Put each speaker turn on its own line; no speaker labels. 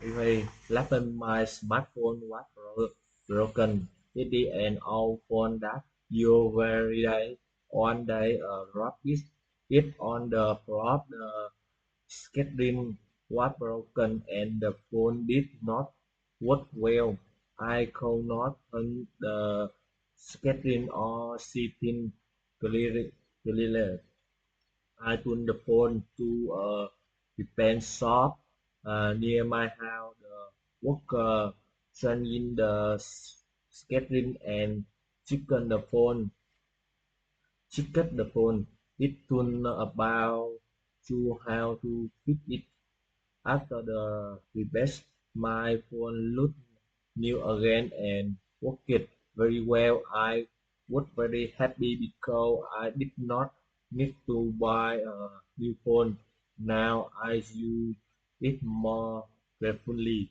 Hey, last time my smartphone was broken. It is an old phone that you very day. One day, dropped it on the floor. The screen was broken and the phone did not work well. I could not turn the screen or see things clearly. I took the phone to a repair shop near my house. The worker turned in the screen and checked the phone. Checked the phone. It told about to how to fix it. After the repair, my phone looked new again and worked very well. I was very happy because I did not need to buy a new phone. Now I use it more carefully.